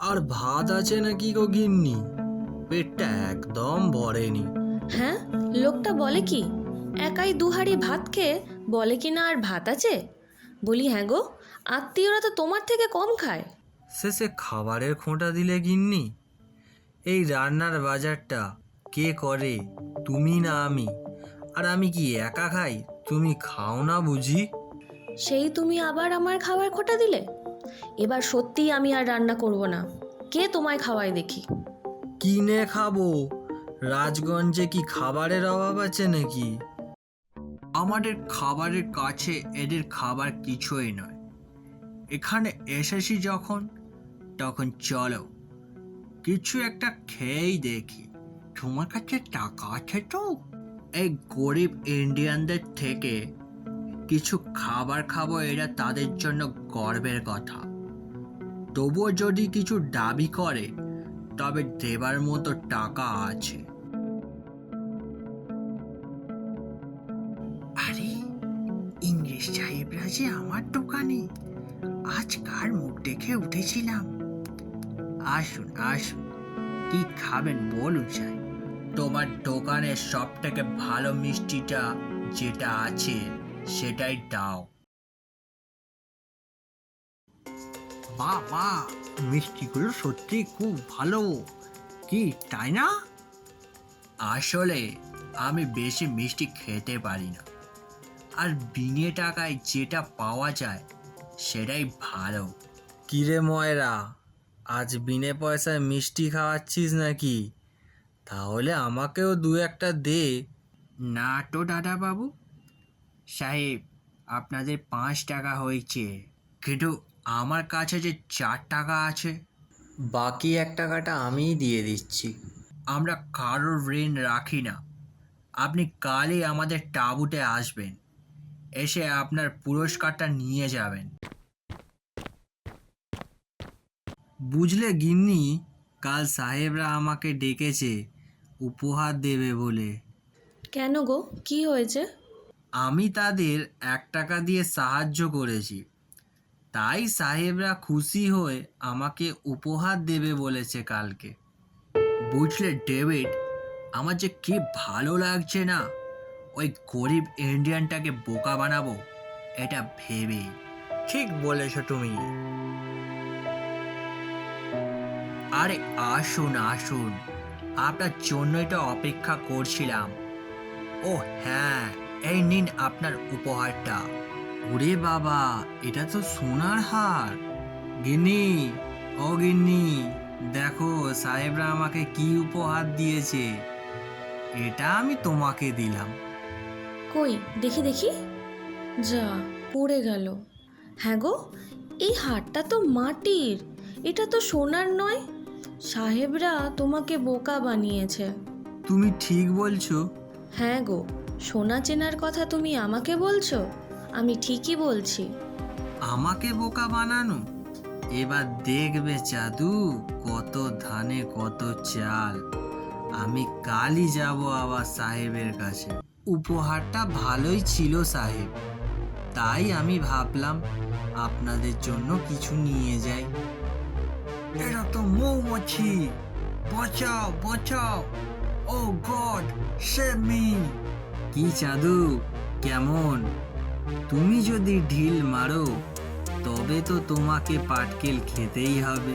আর ভাত আছে নাকি গো গিন্নি? পেটটা একদম ভরেনি। হ্যাঁ, লোকটা বলে কি একাই দুহাড়ি ভাত খেয়ে বলে কি না আর ভাত আছে? বলি হ্যাঁ গো, আত্মীয়রা তো তোমার থেকে কম খায়। শেষে খাবারের খোঁটা দিলে গিন্নি। এই রান্নার বাজারটা কে করে, তুমি না আমি? আর আমি কি একা খাই, তুমি খাও না বুঝি? সেই তুমি আবার আমার খাবার খোটা দিলে। এবার সত্যিই আমি আর রান্না করব না। কে তোমায় খাওয়ায় দেখি। কিনে খাবো? রাজগঞ্জে কি খাবারের অভাব আছে নাকি? আমাদের খাবারের কাছে এদের খাবার কিছুই নয়। এখানে এসেছি যখন, তখন চলো কিছু একটা খেয়েই দেখি। তোমার কাছে টাকা আছে তো? এই গরিব ইন্ডিয়ানদের থেকে কিছু খাবার খাবো, এটা তাদের জন্য গর্বের কথা। তবুও যদি কিছু দাবি করে তবে দেবার মতো টাকা আছে। আরে, ইংরেজ সাহেবরা যে আমার দোকানে আজ কার মুখ দেখে উঠেছিলাম। আসুন আসুন, কি খাবেন বলুন স্যার? তোমার দোকানের সব থেকে ভালো মিষ্টিটা যেটা আছে সেটাই দাও। বাবা, মিষ্টিগুলো সত্যি খুব ভালো, কি তাই না? আসলে আমি বেশি মিষ্টি খেতে পারি না, আর বিনে টাকায় যেটা পাওয়া যায় সেটাই ভালো। কিরে ময়রা, আজ বিনে পয়সায় মিষ্টি খাওয়াচ্ছিস নাকি? তাহলে আমাকেও দু একটা দে। না তো দাদা বাবু সাহেব, আপনাদের 5 টাকা হয়েছে, কিন্তু আমার কাছে যে 4 টাকা আছে, বাকি 1 টাকাটা আমিই দিয়ে দিচ্ছি। আমরা কারোর ঋণ রাখি না। আপনি কালই আমাদের তাঁবুতে আসবেন, এসে আপনার পুরস্কারটা নিয়ে যাবেন। বুঝলে গিন্নি, কাল সাহেবরা আমাকে ডেকেছে উপহার দেবে বলে। কেন গো, কি হয়েছে? আমি তাদের 1 টাকা দিয়ে সাহায্য করেছি, তাই সাহেবরা খুশি হয়ে আমাকে উপহার দেবে বলেছে কালকে। বুঝলে ডেভিড, আমার যে কি ভালো লাগছে না ওই গরিব ইন্ডিয়ানটাকে বোকা বানাবো এটা ভেবে। ঠিক বলেছ তুমি। আরে আসুন আসুন, আপনার জন্যই তো অপেক্ষা করছিলাম। ও হ্যাঁ, এই নিন আপনার উপহারটা। ওরে বাবা, এটা তো সোনার হার। গিন্নি, ও গিন্নি, দেখো সাহেবরা আমাকে কি উপহার দিয়েছে। এটা আমি তোমাকে দিলাম। কই দেখি দেখি। যা, পড়ে গেল। হ্যাঁ গো, এই হারটা তো মাটির, এটা তো সোনার নয়। সাহেবরা তোমাকে বোকা বানিয়েছে। তুমি ঠিক বলছো। হ্যাঁ গো, সোনা চেনার কথা তুমি আমাকে বলছো? আমি ঠিকই বলছি। আমাকে বোকা বানানো? এবার দেখবে জাদু, কত ধানে কত চাল। আমি কালই যাব আবার সাহেবের কাছে। উপহারটা ভালোই ছিল সাহেব, তাই আমি ভাবলাম আপনাদের জন্য কিছু নিয়ে যাই। এরা তো মৌমাছি, বাঁচাও বাঁচাও, ও গড সেভ মি। কি জাদু, কেমন? তুমি যদি ঢিল মারো তবে তো তোমাকে পাটকেল খেতেই হবে।